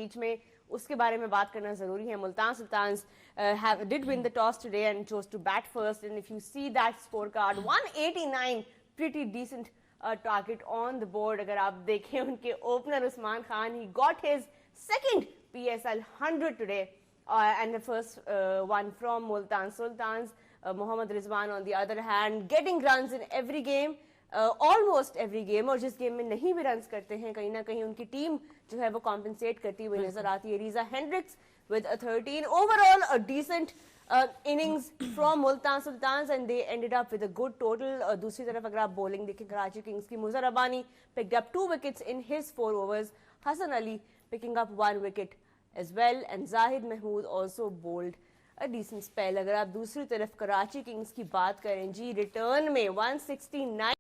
بیچ میں اس کے بارے میں بات کرنا ضروری ہے. Multan Sultans did win the toss today and chose to bat first, and if you see that scorecard 189, pretty decent target on the board. اگر آپ دیکھیں ان کے opener Usman Khan, he got his second PSL 100 today, and the first one from Multan Sultans. Mohammad Rizwan on the other hand getting runs in every game, almost every game, اور جس game میں نہیں بھی runs کرتے ہیں کہیں نہ کہیں ان کی ٹیم جو ہے وہ کمپنسیٹ کرتی ہوئی نظر آتی ہے. ریزا Hendrix with a 13. Overall a decent innings from Multan Sultans, and they ended up with a good total. دوسری طرف اگر آپ bowling دیکھیں کراچی کنگز کی, مظہر ربانی picked up 2 wickets in his 4 overs. Hassan Ali picking up 1 wicket as well, and Zahid Mahmood also bowled a decent spell. اگر آپ دوسری طرف کراچی کنگز کی بات کریں جی, ریٹرن میں 169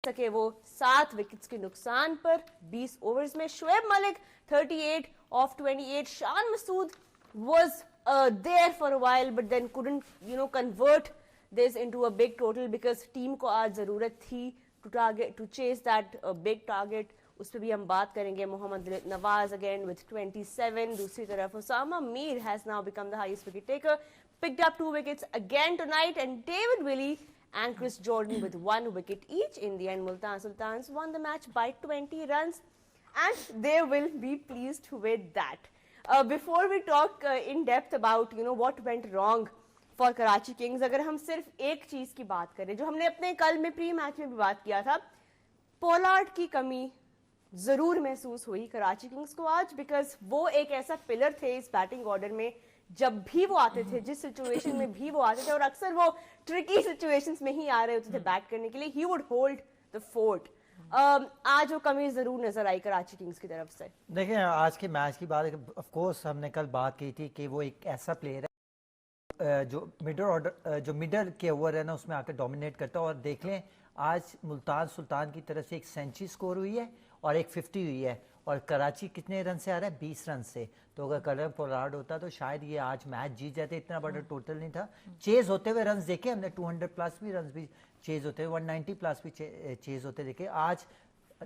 سکے وہ 7 وکٹس کے نقصان پر 20 اوورز میں. Shoaib Malik 38 of 28. Shan Masood was there for a while but then couldn't convert this into a big total because team کو آج ضرورت تھی to chase that big target. اس پہ بھی ہم بات کریں گے. محمد نواز again with 27. دوسری طرف اسامہ میر has now become the highest wicket taker, picked up 2 wickets again tonight, and David Willey and Chris Jordan with 1 wicket each. In the end, Multan Sultans won the match by 20 runs, and they will be pleased with that. Before we talk in depth about what went wrong for Karachi Kings, اگر ہم صرف ایک چیز کی بات کریں جو ہم نے اپنے کل میں پری میچ میں بھی بات کیا تھا, پولارڈ کی کمی ضرور محسوس ہوئی کراچی کنگز کو آج, بیکاز وہ ایک ایسا پلر تھے اس بیٹنگ آرڈر میں. جب بھی وہ آتے تھے, جس سچویشن میں بھی وہ آتے تھے, اور اکثر وہ ٹرکی سچویشنز میں ہی آ رہے ہوتے تھے بیٹ کرنے کے لیے, he would hold the fort. آج وہ کمی ضرور نظر آئی کراچی کنگز کی طرف سے. دیکھیں آج کے میچ کی بات, آف کورس ہم نے کل بات کی تھی کہ وہ ایک ایسا پلیئر ہے جو مڈل کے اوور ہے نا اس میں آ کے ڈومینیٹ کرتا ہے. اور دیکھ لیں آج ملتان سلطان کی طرف سے ایک سینچری سکور ہوئی ہے اور ایک 50 ہوئی ہے, اور کراچی کتنے رن سے آ رہا ہے, 20 رن سے. تو اگر کلر پولارڈ ہوتا تو شاید یہ آج میچ جیت جاتے. اتنا بڑا ٹوٹل نہیں تھا. چیز ہوتے ہوئے رنز دیکھے ہم نے, 200 پلس بھی رنز بھی چیز ہوتے ہوئے, 190 پلس بھی چیز ہوتے دیکھے. آج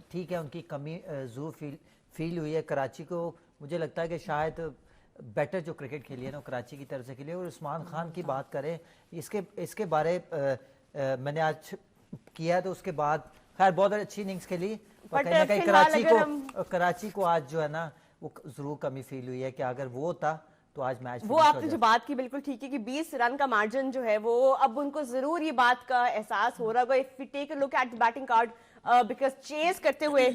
ٹھیک ہے ان کی کمی ضرور فیل ہوئی ہے کراچی کو. مجھے لگتا ہے کہ شاید بیٹر جو کرکٹ کھیلی ہے نا کراچی کی طرف سے کھیلی. اور عثمان خان کی بات کریں, اس کے بارے میں نے آج کیا تو اس کے بعد خیر بہت اچھی اننگز کھیلی. کہیں نہ کہیں کراچی کو آج جو ہے نا وہ ضرور کمی فیل ہوئی ہے کہ اگر وہ ہوتا تو آج میچ. وہ آپ نے جو بات کی بالکل ٹھیک ہے کہ 20 رن کا مارجن جو ہے وہ اب ان کو ضرور یہ بات کا احساس ہو رہا ہوگا. if we take a look at the batting card, because چیز کرتے ہوئے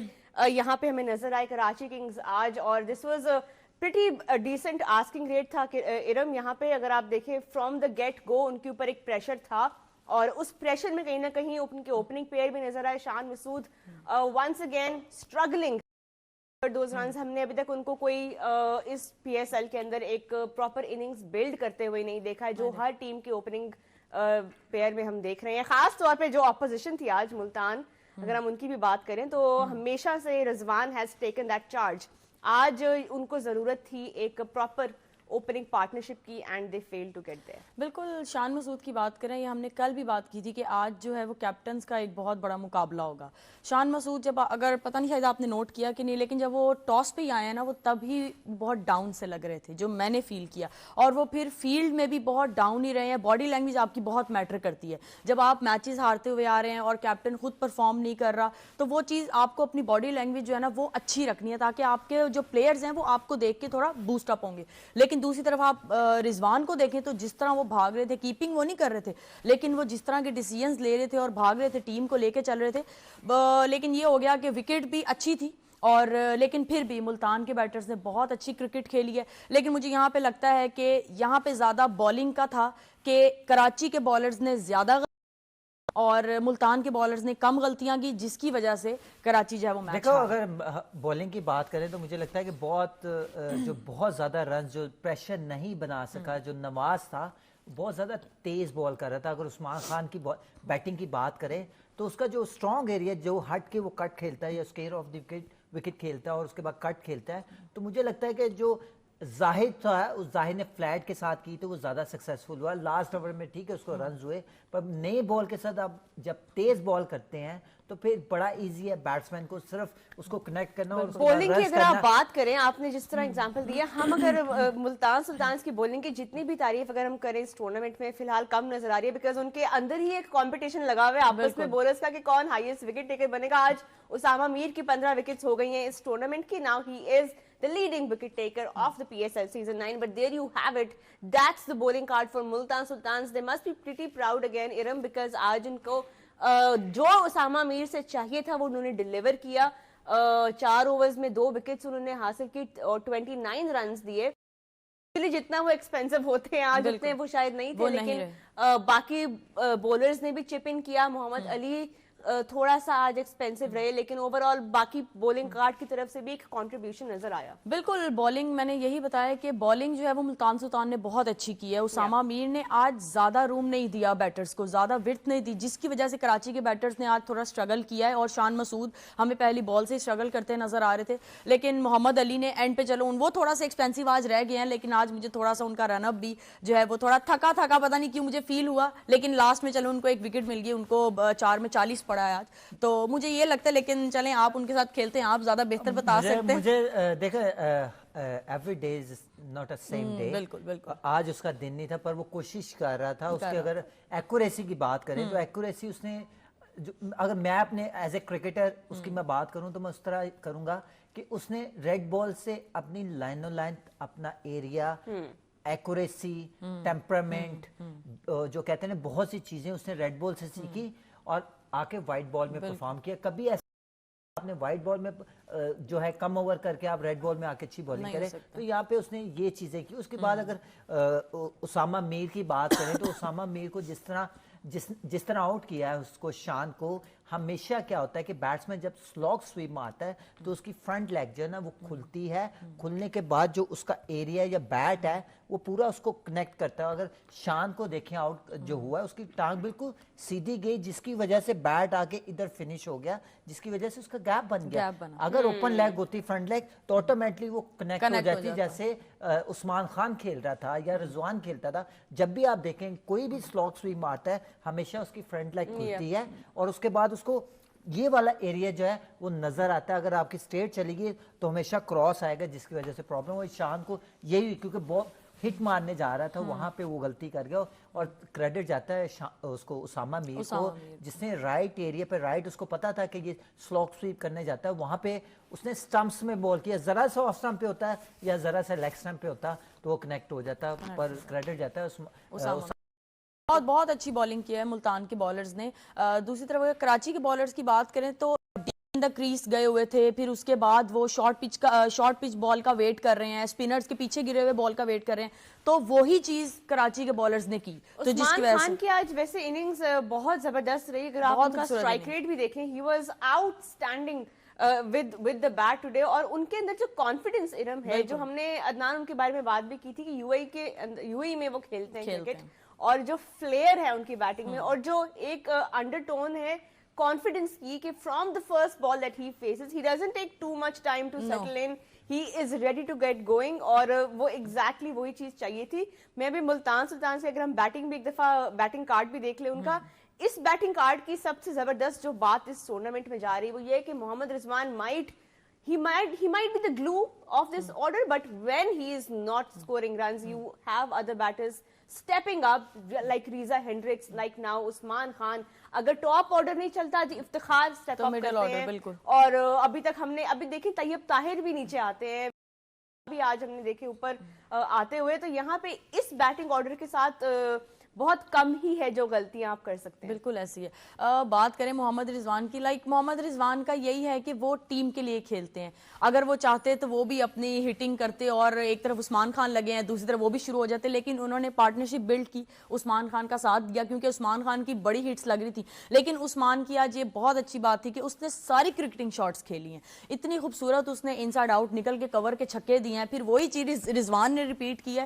یہاں پہ ہمیں نظر آئے کراچی کنگز آج, اور this was a pretty decent asking rate تھا کہ ارم یہاں پہ اگر آپ دیکھیں فرام دا گیٹ گو ان کے اوپر ایک پریشر تھا, اور اس پریشر میں کہیں نہ کہیں ان کے اوپننگ پیئر بھی نظر آئے. Shan Masood once again struggling those runs. ہم نے ابھی تک ان کو کوئی اس پی ایس ایل کے اندر ایک پراپر اننگز بلڈ کرتے ہوئے نہیں دیکھا ہے جو ہر ٹیم کے اوپننگ پیئر میں ہم دیکھ رہے ہیں. خاص طور پہ جو اپوزیشن تھی آج ملتان, اگر ہم ان کی بھی بات کریں تو ہمیشہ سے Rizwan has taken that charge. آج ان کو ضرورت تھی ایک پراپر اوپننگ پارٹنرشپ کی, and they fail to get there. بالکل شان مسعود کی بات کریں, یہ ہم نے کل بھی بات کی تھی کہ آج جو ہے وہ کیپٹنز کا ایک بہت بڑا مقابلہ ہوگا. شان مسعود جب, اگر پتہ نہیں شاید آپ نے نوٹ کیا کہ نہیں, لیکن جب وہ ٹاس پہ ہی آئے ہیں نا وہ تب ہی بہت ڈاؤن سے لگ رہے تھے جو میں نے فیل کیا, اور وہ پھر فیلڈ میں بھی بہت ڈاؤن ہی رہے ہیں. باڈی لینگویج آپ کی بہت میٹر کرتی ہے. جب آپ میچز ہارتے ہوئے آ رہے ہیں اور کیپٹن خود پرفارم نہیں کر رہا تو وہ چیز آپ کو اپنی باڈی لینگویج جو ہے نا وہ اچھی رکھنی ہے تاکہ آپ کے جو پلیئرز ہیں وہ آپ کو دیکھ کے تھوڑا بوسٹ اپ ہوں گے. لیکن دوسری طرف آپ رضوان کو دیکھیں تو جس طرح وہ بھاگ رہے تھے, کیپنگ وہ نہیں کر رہے تھے لیکن وہ جس طرح کے ڈیسیژنز لے رہے تھے اور بھاگ رہے تھے, ٹیم کو لے کے چل رہے تھے. لیکن یہ ہو گیا کہ وکٹ بھی اچھی تھی, اور لیکن پھر بھی ملتان کے بیٹرز نے بہت اچھی کرکٹ کھیلی ہے. لیکن مجھے یہاں پہ لگتا ہے کہ یہاں پہ زیادہ بالنگ کا تھا کہ کراچی کے بالرز نے زیادہ اور ملتان کے بالرز نے کم غلطیاں کی, جس کی وجہ سے کراچی جو ہے وہ میچ. دیکھو اگر بولنگ کی بات کریں تو مجھے لگتا ہے کہ بہت زیادہ رنز جو پریشر نہیں بنا سکا, جو نواز تھا بہت زیادہ تیز بال کر رہا تھا. اگر عثمان خان کی بیٹنگ کی بات کریں تو اس کا جو اسٹرانگ ایریا جو ہٹ کے وہ کٹ کھیلتا ہے یا اسکیئر آف دی وکٹ کھیلتا ہے اور اس کے بعد کٹ کھیلتا ہے, تو مجھے لگتا ہے کہ جو زاہد تھا, اس زاہد نے فلیٹ کے ساتھ کی تو وہ زیادہ سکسیسفل ہوا لاسٹ اوور میں. ٹھیک ہے اس کو رنز ہوئے, پر نئی بال کے ساتھ آپ جب تیز بال کرتے ہیں تو پھر بڑا ایزی ہے بیٹسمین کو صرف اس کو کنیکٹ کرنا. اور بولنگ کی اگر آپ بات کریں, آپ نے جس طرح اگزامپل دیا, ہم اگر ملتان سلطانز کی بولنگ کی جتنی بھی تعریف اگر ہم کریں اس ٹورنامنٹ میں فی الحال کم نظر آ رہی ہے, بیکاز ان کے اندر ہی ایک کمپٹیشن لگا ہوا ہے آپس میں بولرز کا کہ کون ہائیسٹ وکٹ ٹیکر بنے گا. آج اسامہ میر کی 15 وکٹس ہو گئی ہیں اس ٹورنامنٹ کی. Now he is the leading wicket taker of the PSL season 9, but there you have it. That's the bowling card for Multan Sultans. They must be pretty proud again, Iram, because آج ان کو جو اسامہ میر سے چاہیے تھا وہ انہوں نے ڈیلیور کیا. 4 اوورز میں 2 وکٹس انہوں نے حاصل کی اور 29 رنز دیے. جتنا وہ ایکسپینسو ہوتے ہیں آج اتنے وہ شاید نہیں تھے, لیکن باقی بولرز نے بھی چپ ان کیا. محمد علی تھوڑا سا آج ایکسپینسو رہے, لیکن اوور آل باقی بولنگ کارڈ کی طرف سے بھی ایک کنٹریبیوشن نظر آیا. بالکل بولنگ میں نے یہی بتایا کہ بولنگ جو ہے وہ ملتان سلطان نے بہت اچھی کی ہے. اسامہ میر نے آج زیادہ روم نہیں دیا بیٹرز کو, زیادہ وڈت نہیں دی, جس کی وجہ سے کراچی کے بیٹرز نے آج تھوڑا سٹرگل کیا ہے. اور شان مسعود ہمیں پہلی بال سے سٹرگل کرتے نظر آ رہے تھے, لیکن محمد علی نے اینڈ پہ چلو وہ تھوڑا سا ایکسپینسو آج رہ گئے ہیں, لیکن آج مجھے تھوڑا سا ان کا رن اپ بھی جو ہے وہ تھوڑا تھکا پتہ نہیں کیوں مجھے فیل ہوا, لیکن لاسٹ میں چلو ان کو ایک وکٹ مل گئی, ان کو 4 میں 40 پڑا ہے آج. تو مجھے یہ لگتا ہے, لیکن چلیں آپ ان کے ساتھ کھیلتے ہیں, آپ زیادہ بہتر بتا سکتے ہیں. مجھے دیکھیں every day is not a same day. بالکل آج اس کا دن نہیں تھا, پر وہ کوشش کر رہا تھا. اس کے اگر ایکوریسی کی بات کریں تو ایکوریسی اس نے, اگر میں اپنے ایز اے کرکٹر اس کی میں بات کروں تو میں اس طرح کروں گا کہ اس نے ریڈ بال سے اپنی لائن و لائن, اپنا ایریا, ایکوریسی, ٹیمپرامنٹ, جو کہتے ہیں بہت سی چیزیں اس نے ریڈ بال سے سیکھی اور آ کے وائٹ بال میں پرفارم کیا. کبھی ایسا آپ نے وائٹ بال میں جو ہے کم اوور کر کے آپ ریڈ بال میں آ کے اچھی بالنگ کریں, تو یہاں پہ اس نے یہ چیزیں کی. اس کے بعد اگر اسامہ میر کی بات کریں تو اسامہ میر کو جس طرح آؤٹ کیا ہے اس کو, شان کو, ہمیشہ کیا ہوتا ہے کہ بیٹسمین جب سلاگ سویپ میں آتا ہے تو اس کی فرنٹ لیگ جو ہے نا وہ کھلتی ہے. کھلنے کے بعد جو اس کا ایریا یا بیٹ ہے وہ پورا اس کو کنیکٹ کرتا ہے. اگر شان کو دیکھیں آؤٹ جو ہوا ہے, اس کی ٹانگ بالکل سیدھی گئی, جس کی وجہ سے بیٹ آ کے ادھر فنش ہو گیا, جس کی وجہ سے اس کا گیپ بن گیا. اگر اوپن لیگ ہوتی فرنٹ لیگ تو آٹومیٹلی وہ کنیکٹ ہو جاتی, جیسے عثمان خان کھیل رہا تھا یا رضوان کھیلتا تھا. جب بھی آپ دیکھیں کوئی بھی سلاگ سویپ میں آتا ہے ہمیشہ اس کی فرنٹ لیگ کھلتی ہے اور اس کے بعد اس کو یہ والا ایریا جو ہے وہ نظر آتا ہے. اگر آپ کی اسٹریٹ چلی گئی تو ہمیشہ کراس آئے گا, جس کی وجہ سے پرابلم ہوئی. شان کو یہی ہوئی کیونکہ بہت ہٹ مارنے جا رہا تھا, وہاں پہ وہ غلطی کر گیا. اور کریڈٹ جاتا ہے اس کو اسامہ میر کو, جس نے رائٹ ایریا پہ رائٹ, اس کو پتا تھا کہ یہ سلاگ سویپ کرنے جاتا ہے, وہاں پہ اس نے سٹمپس میں بال کیا. ذرا سا آف سٹمپ پہ ہوتا ہے یا ذرا سا لیگ سٹمپ پہ ہوتا تو وہ کنیکٹ ہو جاتا, پر کریڈٹ جاتا ہے بہت اچھی بالنگ کی ہے ملتان کے بالرز نے. دوسری طرف اگر کراچی کے بالرز کی بات کریں تو دا کریز گئے ہوئے تھے, پھر اس کے بعد وہ شارٹ پچ بال کا ویٹ کر رہے ہیں, اسپنرز کے پیچھے گرے ہوئے بال کا ویٹ کر رہے ہیں, تو وہی چیز کراچی کے بالرز نے کی. تو جس کی وجہ سے عثمان خان کی آج ویسے اننگز بہت زبردست رہی. اگر آپ ان کا اسٹرائک ریٹ بھی دیکھیں, he was out standing with the bat today. اور ان کے اندر جو کانفیڈنس ارم ہے, جو ہم نے عدنان ان کے بارے میں بات بھی کی تھی کہ یو اے میں وہ کھیلتے ہیں کرکٹ, اور جو فلیئر ہے ان کی بیٹنگ میں, اور جو ایک انڈر ٹون ہے کانفیڈنس کی کہ from the first ball that he faces, he doesn't take too much time to settle in, he is ready to get going. اور وہ ایگزیکٹلی وہی چیز چاہیے تھی. میں بھی ملتان سلطان سے اگر ہم بیٹنگ بھی ایک دفعہ بیٹنگ کارڈ بھی دیکھ لیں ان کا, اس بیٹنگ کارڈ کی سب سے زبردست جو بات اس ٹورنامنٹ میں جا رہی ہے وہ یہ ہے کہ محمد رضوان he might be the glue of this order, but when he is not scoring runs, you have other batters stepping up like Riza Hendricks, like now Usman Khan. اگر ٹاپ آرڈر نہیں چلتا جی افتخار اسٹیپ اپ کرتے ہیں, اور ابھی تک ہم نے ابھی دیکھیں طیب طاہر بھی نیچے آتے ہیں, ابھی آج ہم نے دیکھے اوپر آتے ہوئے. تو یہاں پہ اس بیٹنگ آرڈر کے ساتھ بہت کم ہی ہے جو غلطیاں آپ کر سکتے ہیں. بالکل ایسی ہے. بات کریں محمد رضوان کی, محمد رضوان کا یہی ہے کہ وہ ٹیم کے لیے کھیلتے ہیں. اگر وہ چاہتے تو وہ بھی اپنی ہٹنگ کرتے اور ایک طرف عثمان خان لگے ہیں, دوسری طرف وہ بھی شروع ہو جاتے, لیکن انہوں نے پارٹنرشپ بلڈ کی, عثمان خان کا ساتھ دیا, کیونکہ عثمان خان کی بڑی ہٹس لگ رہی تھی. لیکن عثمان کی آج یہ بہت اچھی بات تھی کہ اس نے ساری کرکٹنگ شاٹس کھیلی ہیں, اتنی خوبصورت اس نے ان سائڈ آؤٹ نکل کے کور کے چھکے دیے ہیں. پھر وہی چیز رضوان نے ریپیٹ کی ہے.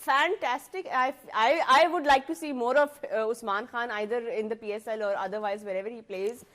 fantastic. I would like to see more of Usman Khan either in the PSL or otherwise wherever he plays.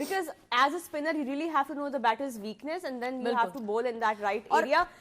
because as a spinner you really have to know the batter's weakness and then you have to bowl in that right area.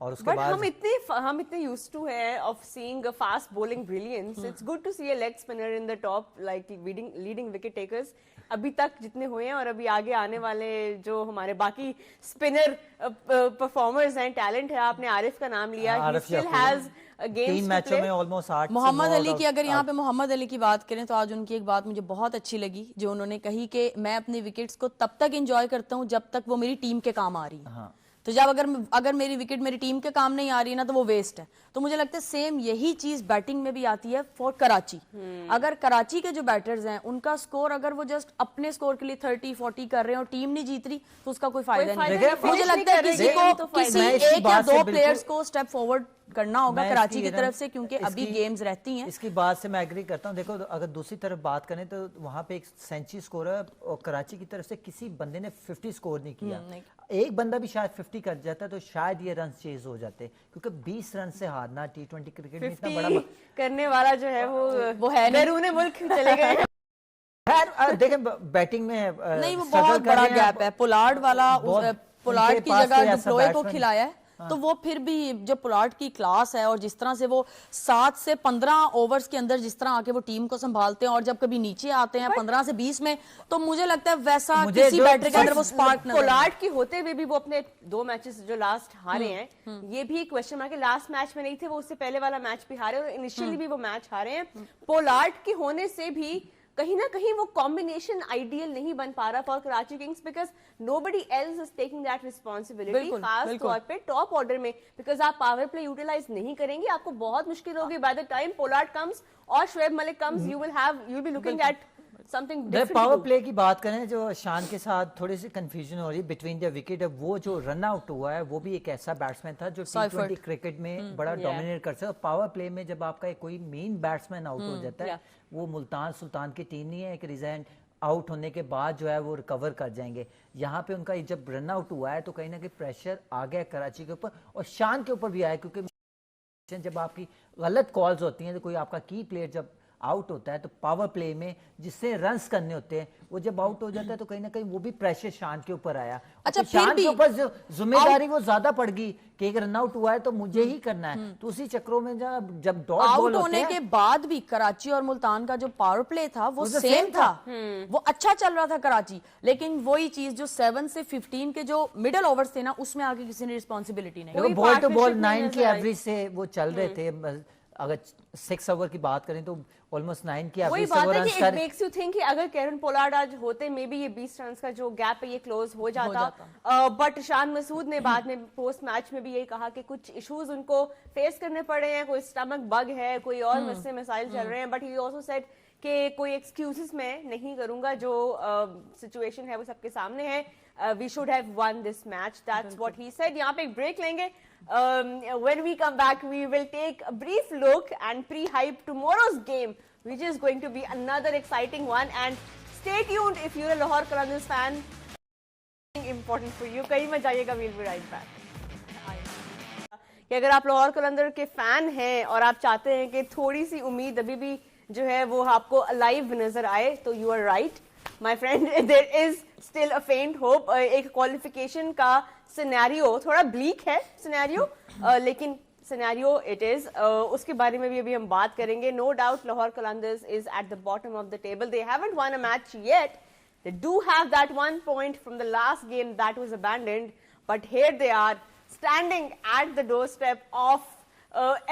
اور اس کے But بعد ہم اتنے used to ہیں of seeing a fast bowling brilliance. It's good to see a leg spinner in the top, like leading wicket takers. ابھی تک جتنے ہوئے ہیں اور ابھی آگے آنے والے جو ہمارے باقی اسپنر پرفارمرز ہیں, ٹیلنٹ ہے, آپ نے عارف کا نام لیا, he still has games 3 to میچوں play. میں آلموسٹ 8 محمد علی کی, اگر یہاں پہ محمد علی کی بات کریں تو آج ان کی ایک بات مجھے بہت اچھی لگی جو انہوں نے کہی کہ میں اپنی وکٹس کو تب تک انجوائے کرتا ہوں جب تک وہ میری ٹیم کے کام آ رہی ہے. تو جب اگر میری وکٹ میری ٹیم کے کام نہیں آ رہی ہے نا تو وہ ویسٹ ہے. تو مجھے لگتا ہے سیم یہی چیز بیٹنگ میں بھی آتی ہے فار کراچی. اگر کراچی کے جو بیٹرز ہیں ان کا سکور اگر وہ جسٹ اپنے سکور کے لیے 30-40 کر رہے ہیں اور ٹیم نہیں جیت رہی تو اس کا کوئی فائدہ نہیں. مجھے لگتا ہے کسی ایک یا 2 پلیئرز کو اسٹیپ فارورڈ کرنا ہوگا کراچی کی طرف سے, کیونکہ ابھی گیمز رہتی ہیں. اس کی بات سے میں ایگری کرتا ہوں. دیکھو اگر دوسری طرف بات کریں تو وہاں پہ ایک سینچری سکور ہے اور کراچی کی طرف سے کسی بندے نے 50 سکور نہیں کیا. ایک بندہ بھی شاید 50 کر جاتا تو شاید یہ رنز چیز ہو جاتے, کیونکہ 20 رن سے ہارنا T20 کرکٹ میں اتنا بڑا کرنے والا جو ہے وہ ہے بیرون ملک چلے گئے. خیر دیکھیں بیٹنگ میں نہیں, وہ بہت بڑا گیپ ہے. پولارڈ والا, پولارڈ کی جگہ ڈپلوئے کو کھلایا ہے تو وہ پھر بھی جو پولارڈ کی کلاس ہے اور جس طرح سے وہ 7 سے 15 اوورز کے اندر جس طرح آ کے وہ ٹیم کو سنبھالتے ہیں اور جب کبھی نیچے آتے ہیں 15 سے 20 میں, تو مجھے لگتا ہے ویسا کسی بیٹر کے اندر وہ سپارک نظر. پولارڈ کی ہوتے ہوئے بھی وہ اپنے 2 میچز جو لاسٹ ہارے ہیں, یہ بھی کوشچن مارک ہے. لاسٹ میچ میں نہیں تھے وہ, اس سے پہلے والا میچ بھی ہارے اور انیشیلی بھی وہ میچ ہارے ہیں. پولارڈ کے ہونے سے بھی کہیں نہ کہیں وہ کمبینیشن آئیڈیل نہیں بن پا رہا for Karachi Kings, because nobody else is taking that responsibility. خاص طور پہ ٹاپ آرڈر میں, بیکاز آپ پاور پلے یوٹیلائز نہیں کریں گے, آپ کو بہت مشکل ہوگی. By the time Pollard comes اور Shoaib Malik comes, you'll be looking at something different. Power play کی بات کریں جو شان کے ساتھ تھوڑی سی کنفیوژن ہو رہی ہے بٹوین دا وکٹ. وہ جو رن آؤٹ ہوا ہے وہ بھی ایک ایسا بیٹسمین تھا جو T20 کرکٹ میں بڑا ڈومینیٹ کر سکتا. پاور پلے میں جب آپ کا کوئی مین بیٹسمین آؤٹ ہو جاتا ہے, وہ ملتان سلطان کی ٹیم نہیں ہے کہ ریزائن آؤٹ ہونے کے بعد جو ہے وہ ریکور کر جائیں گے. یہاں پہ ان کا جب رن آؤٹ ہوا ہے تو کہیں نہ کہیں پریشر آ گیا کراچی کے اوپر اور شان کے اوپر بھی آیا, کیونکہ جب آپ کی غلط کالز ہوتی ہیں تو کوئی آپ کا کی پلیئر جب آؤٹ ہوتا ہے تو پاور پلے میں جس سے رنز کرنے ہوتے ہیں وہ جب آؤٹ ہو جاتا ہے تو کہیں نہ کہیں وہ بھی پریشر شان کے اوپر آیا. اچھا, شان کے اوپر ذمہ داری وہ زیادہ پڑ گئی کہ ایک رن آؤٹ ہوا ہے تو مجھے ہی کرنا ہے. تو اسی چکروں میں جب ڈاٹ بال ہونے کے بعد بھی کراچی اور ملتان کا جو پاور پلے تھا وہ سیم تھا, وہ اچھا چل رہا تھا کراچی, لیکن وہی چیز جو 7 سے 15 کے جو مڈل اوورز تھے نا اس میں آگے کسی نے رسپانسبلٹی نہیں. بال ٹو بال 9 کی ایوریج سے وہ چل رہے تھے. اگر 6 اوور کی بات کریں تو آلموسٹ 9 کی ایوریج سے وہ رنز کر میکس یو تھنک کہ اگر کیرن پولارڈ آج ہوتے مے بی یہ 20 رنز کا جو گیپ ہے یہ کلوز ہو جاتا. بٹ شان مسعود نے بعد میں پوسٹ میچ میں بھی یہی کہا کہ کچھ ایشوز ان کو فیس کرنے پڑے ہیں, کوئی اسٹمک بگ ہے, کوئی اور مسئلے مسائل چل رہے ہیں. بٹ ہی آلسو سیڈ کہ کوئی ایکسکیوزز میں نہیں کروں گا, جو سچویشن ہے وہ سب کے سامنے ہے. We should have won this match. That's what he said. یہاں پہ ایک بریک لیں گے. When we come back, we will take a brief look and pre-hype tomorrow's game, which is going to be another exciting one. And stay tuned if you're a Lahore Qalandars fan. Important for you. کہیں مت جائیے گا. We'll be right back. کہ اگر آپ لاہور قلندر کے fan ہیں اور آپ چاہتے ہیں کہ تھوڑی سی امید ابھی بھی جو ہے وہ آپ کو لائیو نظر آئے تو you are right my friend, there is still a faint hope. ایک کوالیفیکیشن کا سینیریو تھوڑا بلیک ہے سینیریو, لیکن سینیریو اٹ از. اس کے بارے میں بھی ابھی ہم بات کریں گے. No doubt Lahore Qalandars is at the bottom of the table. They haven't won a match yet. They do have that 1 point from the last game that was abandoned, but here they are standing at the doorstep of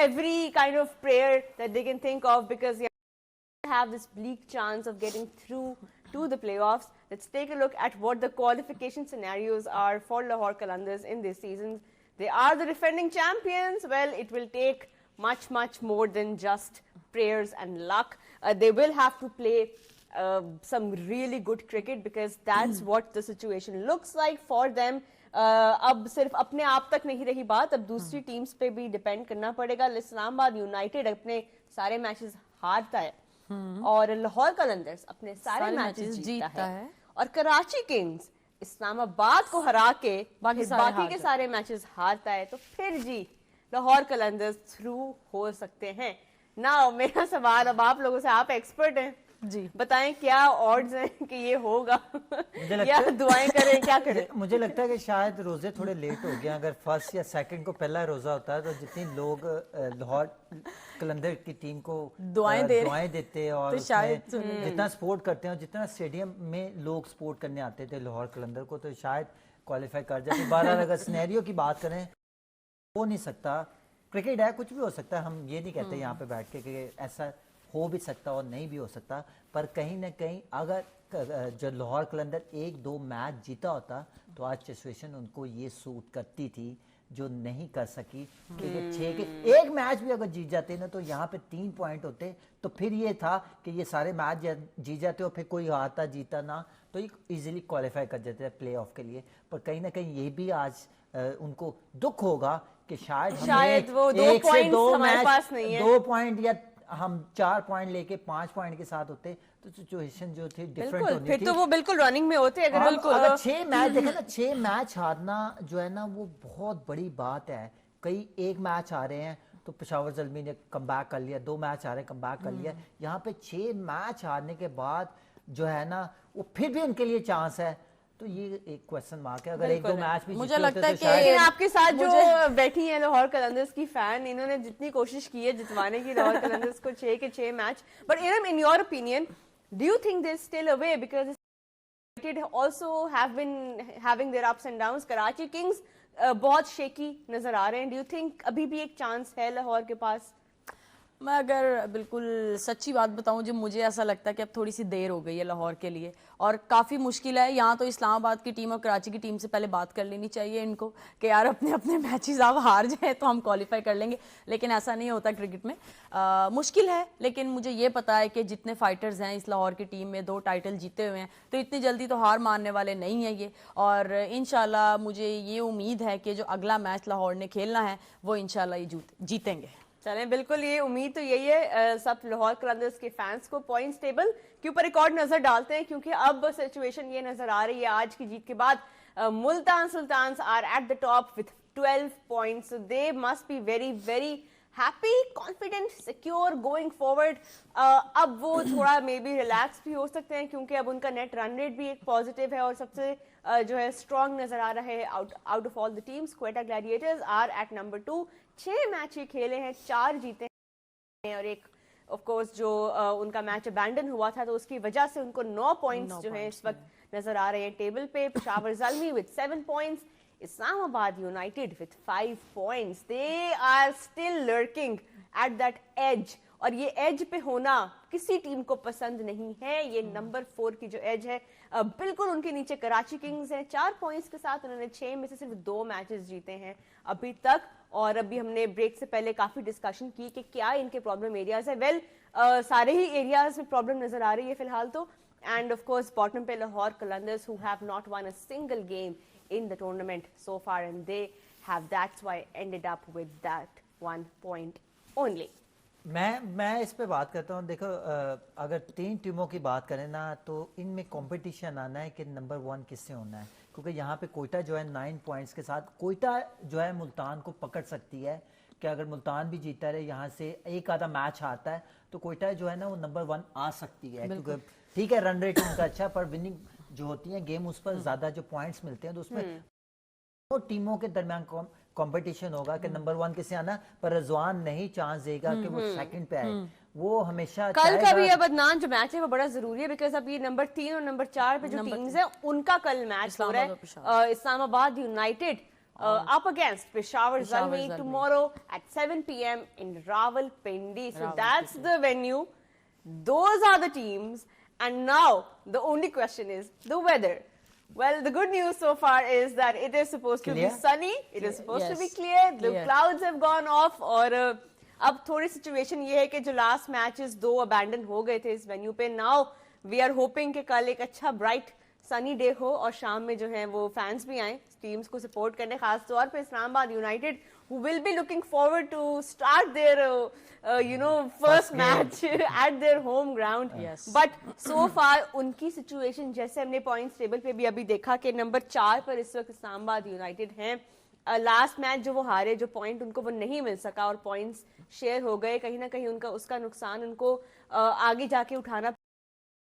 every kind of prayer that they can think of, because they have this bleak chance of getting through to the playoffs. Let's take a look at what the qualification scenarios are for Lahore Qalandars in this season. They are the defending champions. Well, it will take much more than just prayers and luck. They will have to play some really good cricket, because that's what the situation looks like for them. اب صرف اپنے آپ تک نہیں رہی بات, اب دوسری ٹیمز پہ بھی ڈیپینڈ کرنا پڑے گا. اسلام آباد یونائٹیڈ اپنے سارے میچز ہارتا ہے اور لاہور قلندرز اپنے سارے میچز جیتتا ہے, اور کراچی کنگز اسلام آباد کو ہرا کے باقی کے سارے میچز ہارتا ہے. تو پھر جی لاہور قلندرز تھرو ہو سکتے ہیں. نا میرا سوال اب آپ لوگوں سے, آپ ایکسپرٹ ہیں, جی بتائیں کیا آڈز ہیں کہ یہ ہوگا مجھے لگتا یا ہے دعائیں کریں کیا کریں؟ مجھے لگتا ہے کہ شاید روزے تھوڑے لیٹ ہو گئے ہیں. اگر فرسٹ یا سیکنڈ کو پہلا روزہ ہوتا ہے تو جتنے لوگ لاہور قلندر کی ٹیم کو دعائیں دیتے اور تو اس میں شاید جتنا سپورٹ کرتے ہیں اور جتنا اسٹیڈیم میں لوگ سپورٹ کرنے آتے تھے لاہور قلندر کو, تو شاید کوالیفائی کر جاتے. بہرحال اگر سینیریو کی بات کریں ہو نہیں سکتا, کرکٹ ہے کچھ بھی ہو سکتا ہے, ہم یہ نہیں کہتے یہاں پہ بیٹھ کے کہ ایسا ہو بھی سکتا اور نہیں بھی ہو سکتا, پر کہیں نہ کہیں اگر جو لاہور قلندر 1-2 میچ جیتا ہوتا تو آج سچویشن ان کو یہ سوٹ کرتی تھی جو نہیں کر سکی, کیونکہ 6 کے ایک میچ بھی اگر جیت جاتے نا تو یہاں پہ 3 پوائنٹ ہوتے, تو پھر یہ تھا کہ یہ سارے میچ جیت جاتے اور پھر کوئی ہارتا جیتا نہ تو یہ ایزیلی کوالیفائی کر جاتے ہیں پلے آف کے لیے. پر کہیں نہ کہیں یہ بھی آج ان کو دکھ ہوگا کہ شاید وہ 2 پوائنٹس ہمارے پاس نہیں ہے, 2 پوائنٹ یا ہم 4 پوائنٹ لے کے 5 پوائنٹ کے ساتھ ہوتے تو سچویشن جو تھی ڈیفرنٹ ہونی تھی. پھر تو وہ بالکل رننگ میں ہوتے. اگر 6 میچ دیکھیں نا, 6 میچ ہارنا جو ہے نا وہ بہت بڑی بات ہے. کئی ایک میچ آ رہے ہیں تو پشاور زلمی نے کم بیک کر لیا, 2 میچ آ رہے ہیں کم بیک کر لیا, یہاں پہ 6 میچ ہارنے کے بعد جو ہے نا وہ پھر بھی ان کے لیے چانس ہے. تو یہ ایک کویسچن مارک ہے. اگر 1-2 میچ بھی مجھے لگتا ہے کہ لیکن آپ کے ساتھ جو بیٹھی ہیں لاہور قلندرز کی فین, انہوں نے جتنی کوشش کی ہے جتوانے کی لاہور قلندرز کو 6 کے 6 match, but in your opinion do you think there's still a way, because United also have been having their ups and downs. Karachi Kings بہت شیکی نظر آ رہے ہیں. do you think ابھی بھی ایک چانس ہے لاہور کے پاس؟ میں اگر بالکل سچی بات بتاؤں جو مجھے ایسا لگتا ہے کہ اب تھوڑی سی دیر ہو گئی ہے لاہور کے لیے, اور کافی مشکل ہے. یہاں تو اسلام آباد کی ٹیم اور کراچی کی ٹیم سے پہلے بات کر لینی چاہیے ان کو کہ یار اپنے اپنے میچز آپ ہار جائیں تو ہم کوالیفائی کر لیں گے, لیکن ایسا نہیں ہوتا کرکٹ میں. مشکل ہے, لیکن مجھے یہ پتا ہے کہ جتنے فائٹرز ہیں اس لاہور کی ٹیم میں 2 ٹائٹل جیتے ہوئے ہیں تو اتنی جلدی تو ہار ماننے والے نہیں ہیں یہ, اور انشاءاللہ مجھے یہ امید ہے کہ جو اگلا میچ لاہور نے کھیلنا ہے وہ انشاءاللہ یہ جیتیں گے. چلیں بالکل یہ امید تو یہی ہے سب لاہور قلندرز کے فینس کو. پوائنٹس ٹیبل کے اوپر ایک اور نظر ڈالتے ہیں کیونکہ اب سچویشن یہ نظر آ رہی ہے آج کی جیت کے بعد Multan Sultans are at the top with 12 points. So they must be very very happy, confident, secure going forward. اب وہ تھوڑا مے بی ریلیکس بھی ہو سکتے ہیں کیونکہ اب ان کا نیٹ رن ریٹ بھی ایک پازیٹیو ہے اور سب سے جو ہے اسٹرانگ نظر آ رہا ہے out of all the teams. Quetta gladiators are at number 2. 6 match یہ کھیلے ہیں, 4 جیتے ہیں اور ایک آف کورس جو ان کا میچ ابینڈن ہوا تھا تو اس کی وجہ سے ان کو 9 points جو ہیں اس وقت نظر آ رہے ہیں ٹیبل پہ. پشاور زلمی with 7 points, اسلام آباد United with 5 points. They are still lurking at that edge, اور یہ ایج پہ ہونا کسی ٹیم کو پسند نہیں ہے. یہ نمبر 4 کی جو ایج ہے بالکل ان کے نیچے کراچی کنگز ہیں 4 points کے ساتھ. انہوں نے 6 میں سے صرف 2 میچز جیتے ہیں ابھی تک, اور ابھی ہم نے بریک سے پہلے کافی ڈسکشن کی کہ کیا ان کے پرابلم ایریاز ہے. ویل سارے ہی ایریاز میں پرابلم نظر آ رہی ہے فی الحال تو. اینڈ آف کورس باٹم پہ Lahore Qalandars who have not won a single game in the tournament so far, and they have that's why ended up with that 1 point only. میں اس پہ بات کرتا ہوں. دیکھو اگر 3 ٹیموں کی بات کریں نا تو ان میں کمپٹیشن آنا ہے کہ نمبر 1 کس سے ہونا ہے, کیونکہ یہاں پہ کوئٹہ جو ہے 9 points کے ساتھ, کوئٹہ جو ہے ملتان کو پکڑ سکتی ہے کہ اگر ملتان بھی جیتا رہے یہاں سے ایک آدھا میچ ہارتا ہے تو کوئٹہ جو ہے نا وہ نمبر 1 آ سکتی ہے. کیونکہ ٹھیک ہے رن ریٹ ان کا اچھا, پر وننگ جو ہوتی ہیں گیم اس پر زیادہ جو پوائنٹس ملتے ہیں تو اس میں ٹیموں کے درمیان کمپٹیشن ہوگا کہ نمبر 1 کسے آنا, پر رضوان نہیں چانس دے گا کہ وہ سیکنڈ پہ آئے. وہ ہمیشہ کل کا بھی اب عدنان جو میچ ہے وہ بڑا ضروری ہے بیکاز اب یہ نمبر 3 اور نمبر 4 پہ جو ٹیمز ہیں ان کا کل میچ ہو رہا ہے. اسلام آباد United up against Peshawar Zalmi tomorrow at 7 p.m. in Rawalpindi. So that's the venue. Those are the teams. And now the only question is the weather. Well, the good news so far is that it is supposed to be sunny. It is supposed to be clear. The clouds have gone off. اور اب تھوڑی situation یہ ہے کہ جو last matches 2 abandon ہو گئے تھے اس venue پہ, ناؤ وی آر ہوپنگ کہ کل ایک اچھا برائٹ سنی ڈے ہو اور شام میں جو ہیں وہ فینس بھی آئیں ٹیمز کو سپورٹ کرنے, خاص طور پہ اسلام آباد United who will be looking forward to start their first match at their home ground. But so far ان کی سچویشن جیسے ہم نے پوائنٹس ٹیبل پہ بھی ابھی دیکھا کہ نمبر 4 پر اس وقت اسلام آباد یونائٹیڈ ہیں. لاسٹ میچ جو وہ ہارے, جو پوائنٹ ان کو وہ نہیں مل سکا اور پوائنٹس شیئر ہو گئے, کہیں نہ کہیں ان کا اس کا نقصان ان کو آگے جا کے اٹھانا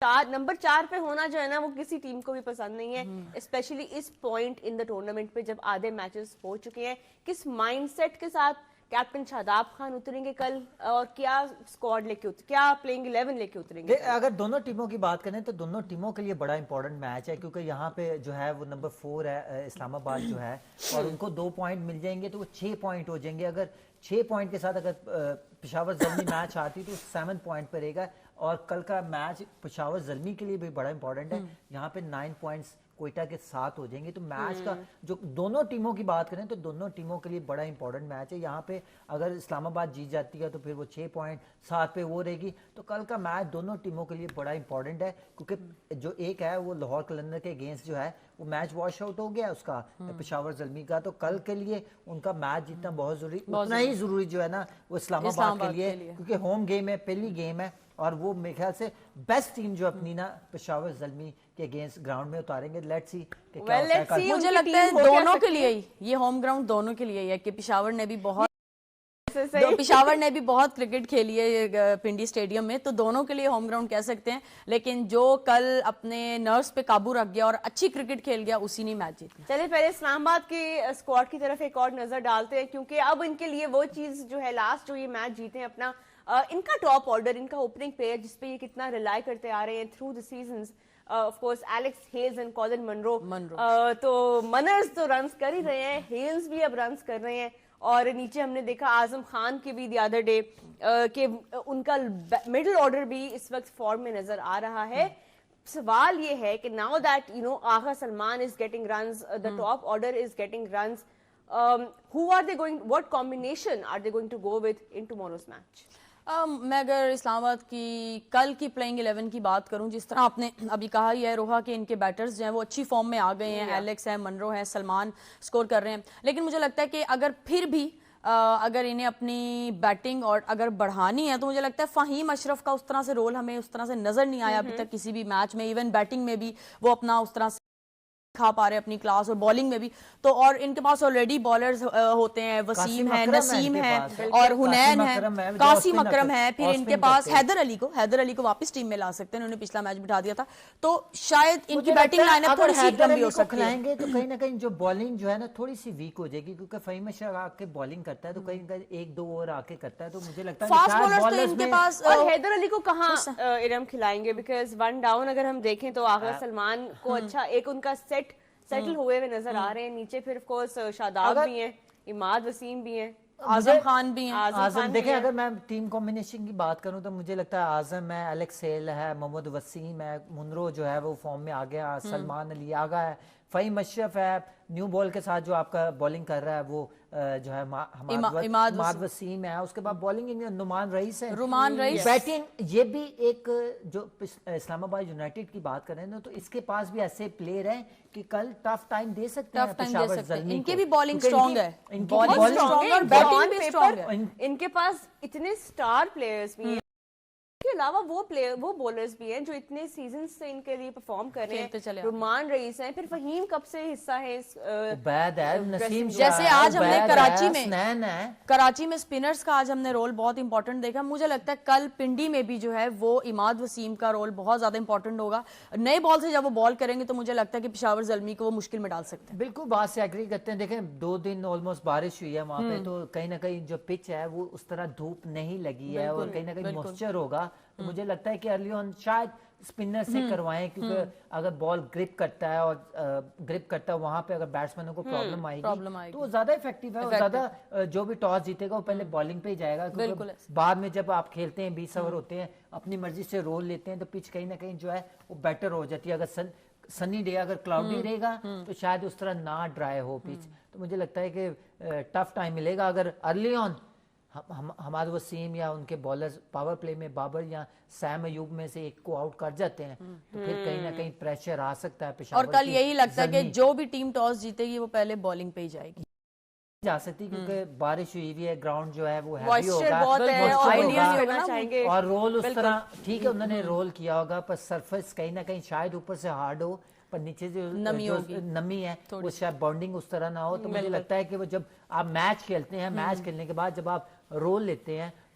نمبر 4 پہ ہونا جو ہے نا وہ کسی ٹیم کو بھی پسند نہیں ہے, اسپیشلی اس پوائنٹ ان دا ٹورنامنٹ پہ جب آدھے میچز ہو چکے ہیں. کس مائنڈ سیٹ کے ساتھ کیپٹن شاداب خان اتریں گے کل, اور کیا اسکواڈ لے کے کیا پلینگ 11 لے کے اتریں گے؟ اگر دونوں ٹیموں کی بات کریں تو دونوں ٹیموں کے لیے بڑا امپورٹنٹ میچ ہے, کیونکہ یہاں پہ جو ہے وہ نمبر 4 ہے اسلام آباد جو ہے, اور ان کو 2 پوائنٹ مل جائیں گے تو وہ 6 پوائنٹ ہو جائیں گے. اگر 6 پوائنٹ کے ساتھ اگر پشاور زلمی میچ آتی تو 7 پوائنٹ پہ رہے گا, اور کل کا میچ پشاور زلمی کے لیے بھی بڑا امپورٹنٹ ہے. یہاں پہ 9 پوائنٹس کوئٹہ کے ساتھ ہو جائیں گے, تو میچ کا جو دونوں ٹیموں کی بات کریں تو دونوں ٹیموں کے لیے بڑا امپورٹنٹ میچ ہے. یہاں پہ اگر اسلام آباد جیت جاتی ہے تو پھر وہ 6 پوائنٹ ساتھ پہ وہ رہے گی, تو کل کا میچ دونوں ٹیموں کے لیے بڑا امپورٹنٹ ہے, کیونکہ جو ایک ہے وہ لاہور قلندر کے اگینسٹ جو ہے وہ میچ واش آؤٹ ہو گیا اس کا پشاور زلمی کا, تو کل کے لیے ان کا میچ جیتنا بہت ضروری, اتنا ہی ضروری جو ہے نا وہ اسلام آباد کے لیے, کیونکہ ہوم گیم ہے, پہلی گیم ہے, اور وہ میرے خیال سے بیسٹ ٹیم جو اپنی نا پشاور زلمی کے اگینسٹ گراؤنڈ میں اتاریں گے. لیٹس سی کہ کیا ہوتا ہے. مجھے لگتا ہے دونوں کے لیے ہی یہ ہوم گراؤنڈ دونوں کے لیے ہی ہے, کہ پشاور نے بھی بہت کرکٹ کھیلی ہے پنڈی اسٹیڈیم میں, تو دونوں کے لیے ہوم گراؤنڈ کہہ سکتے ہیں. لیکن جو کل اپنے نروز پہ قابو رکھ گیا اور اچھی کرکٹ کھیل گیا اسی نے میچ جیتا. چلے پہلے اسلام آباد کے اسکواڈ کی طرف ایک اور نظر ڈالتے ہیں, کیونکہ اب ان کے لیے وہ چیز جو ہے لاسٹ جو یہ میچ جیتے ہیں اپنا, ان کا ٹاپ آرڈر, ان کا اوپننگ پیئر جس پہ یہ کتنا ریلائی کرتے آ رہے ہیں through the seasons, of course Alex Hales and Colin Munro. تو منرز تو رنز کر ہی رہے ہیں, ہیلز بھی اب رنز کر رہے ہیں, اور نیچے ہم نے دیکھا اعظم خان کے بھی دی ادر ڈے کہ ان کا مڈل آرڈر بھی اس وقت فارم میں نظر آ رہا ہے. سوال یہ ہے کہ now that Agha Salman is getting runs, the top order is getting runs, who are they going, what combination are they going to go with in tomorrow's match? میں اگر اسلام آباد کی کل کی پلینگ 11 کی بات کروں, جس طرح آپ نے ابھی کہا ہی ہے روحا کہ ان کے بیٹرز جو ہیں وہ اچھی فارم میں آ گئے ہیں, ایلیکس ہے, منرو ہے, سلمان سکور کر رہے ہیں, لیکن مجھے لگتا ہے کہ اگر پھر بھی اگر انہیں اپنی بیٹنگ اور اگر بڑھانی ہے تو مجھے لگتا ہے فہیم اشرف کا اس طرح سے رول ہمیں اس طرح سے نظر نہیں آیا ابھی تک کسی بھی میچ میں, ایون بیٹنگ میں بھی وہ اپنا اس طرح سے کھا پا رہے اپنی کلاس, اور بالنگ میں بھی تو, اور ان کے پاس آلریڈی بالرز ہوتے ہیں, وسیم ہے, نسیم ہے, اور حنین ہے, قاسم اکرم ہے, پھر ان کے پاس حیدر علی کو واپس ٹیم میں لا سکتے ہیں, انہوں نے پچھلا میچ بٹھا دیا تھا, تو شاید ان کی بیٹنگ لائن اپ تھوڑی سی کم بھی ہو سکتی ہے. تو کہیں نہ کہیں جو بالنگ جو ہے نا تھوڑی سی ویک ہو جائے گی, کیونکہ فہیم اشرف آ کے بالنگ کرتا ہے تو کہیں کہیں 1-2 اوور آ کے کرتا ہے, تو مجھے لگتا ہے فاسٹ بالرز تو ان کے پاس, اور حیدر علی کو کہاں ارم کھلائیں گے, بیکاز 1 ڈاؤن اگر ہم دیکھیں تو آغا سلمان کو اچھا ایک ان کا سیٹل ہوئے ہوئے نظر آ رہے ہیں, نیچے پھر آف کورس شاداب بھی ہیں, اماد وسیم بھی ہیں, اعظم خان بھی ہیں. اعظم دیکھیں, اگر میں ٹیم کمبینیشن کی بات کروں تو مجھے لگتا ہے اعظم ہے, ایلیکس ہیل ہے, محمد وسیم ہے, منرو جو ہے وہ فارم میں آ گیا, سلمان علی آ گیا ہے, فہیم اشرف ہے, نیو بال کے ساتھ جو آپ کا بالنگ کر رہا ہے وہ جو ہے اماد وسیم ہے, اس کے بعد بالنگ نعمان رئیس ہے, بیٹنگ یہ بھی ایک جو اسلام آباد یونائٹیڈ کی بات کریں نا تو اس کے پاس بھی ایسے پلیئر ہیں کہ کل ٹف ٹائم دے سکتے ہیں پشاور زلمی کو. ان کے بھی بالنگ سٹرونگ ہے, ان کی بالنگ اور بیٹنگ بھی سٹرونگ ہے, ان کے پاس اتنے سٹار پلیئرز بھی ہیں, کے علاوہ وہ بولرز بھی ہیں جو اتنے سیزنز سے ان کے لیے پرفارم کر رہے ہیں. رحمان رئیس ہیں, پھر فہیم کب سے حصہ ہے, عبید ہے, نسیم, جیسے آج ہم نے کراچی میں سپنرز کا آج ہم نے رول بہت امپورٹنٹ دیکھا. مجھے لگتا ہے کل پنڈی میں بھی جو ہے وہ اماد وسیم کا رول بہت زیادہ امپورٹنٹ ہوگا. نئے بال سے جب وہ بال کریں گے تو مجھے لگتا ہے کہ پشاور زلمی کو وہ مشکل میں ڈال سکتے ہیں. بالکل بات سے ایگری کرتے ہیں. دیکھیں 2 دن آلموسٹ بارش ہوئی ہے وہاں پہ, تو کہیں نہ کہیں جو پچ ہے وہ اس طرح دھوپ نہیں لگی ہے, اور کہیں نہ کہیں موئسچر ہوگا, تو مجھے لگتا ہے کہ ارلی آن شاید اسپنر سے کروائیں, کیونکہ اگر بال گرپ کرتا ہے اور گرپ کرتا ہے وہاں پہ اگر بیٹسمینوں کو پرابلم آئے گی تو وہ زیادہ افیکٹو ہے, اور زیادہ جو بھی ٹاس جیتے گا وہ پہلے بالنگ پہ ہی جائے گا, کیونکہ بعد میں جب آپ کھیلتے ہیں 20 اوور ہوتے ہیں, اپنی مرضی سے رول لیتے ہیں, تو پچ کہیں نہ کہیں جو ہے وہ بیٹر ہو جاتی ہے. اگر سنی ڈے اگر کلاؤڈی رہے گا تو شاید اس طرح نہ ڈرائی ہو پچ, تو مجھے لگتا ہے کہ ٹف ٹائم ملے گا. اگر ارلی آن حماد وسیم یا ان کے بالرز پاور پلے میں بابر یا سیم ایوب میں سے ایک کو آؤٹ کر جاتے ہیں تو پھر کہیں نہ کہیں پریشر آ سکتا ہے پشاور. اور کل یہی لگتا ہے کہ جو بھی ٹیم ٹاس جیتے گی وہ پہلے بالنگ پہ ہی جائے گی, جا سکتی, کیونکہ بارش ہوئی ہوئی ہے, گراؤنڈ جو ہے وہ ہیوی ہوگا, اور رول اس طرح ٹھیک ہے انہوں نے رول کیا ہوگا, پر سرفیس کہیں نہ کہیں شاید اوپر سے ہارڈ ہو, پر نیچے جو نمی ہے وہ شاید باؤنڈنگ اس طرح نہ ہو. تو مجھے لگتا ہے کہ وہ جب آپ میچ کھیلتے ہیں, میچ کھیلنے کے بعد جب آپ رول لیتے ہیں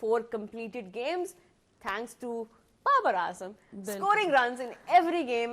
4 completed games thanks to Babar Azam scoring runs in every game,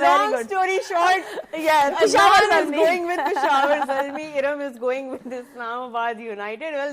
Long story short, yeah, Peshawar is going with Peshawar Zalmi, Iram is going with Islamabad United. Well,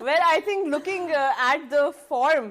Well, I think looking at the form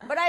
but I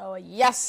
Oh yes.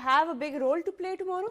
have a big role to play tomorrow?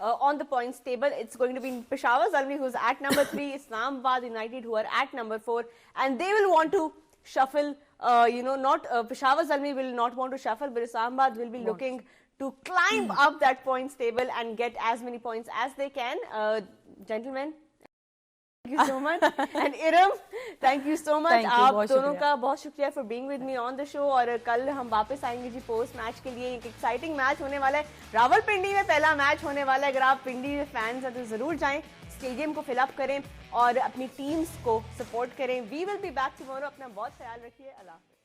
on the points table. It's going to be Peshawar Zalmi, who's at number 3, Islamabad United, who are at number 4, and they will want to shuffle. Peshawar Zalmi will not want to shuffle, but Islamabad will be looking to climb up that points table and get as many points as they can. Gentlemen, thank you so much. And Iram, thank you so much. آپ دونوں کا بہت شکریہ for being with me on the show. اور کل ہم واپس آئیں گے جی پوسٹ میچ کے لیے. ایک ایکسائٹنگ میچ ہونے والا ہے, راول پنڈی میں پہلا میچ ہونے والا ہے. اگر آپ پنڈی میں فینز ہیں تو ضرور جائیں, اسٹیڈیم کو فل اپ کریں اور اپنی ٹیمز کو سپورٹ کریں. وی ول بی بیک ٹمارو. اپنا بہت خیال رکھیے. اللہ حافظ.